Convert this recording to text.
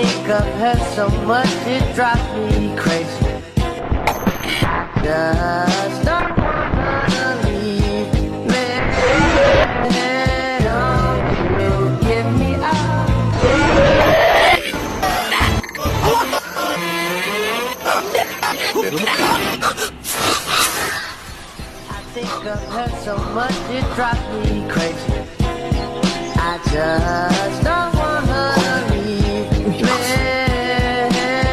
think of her so much it drives me crazy. Just don't wanna leave me. Don't give me up. I think of her so much it drives me crazy. I just don't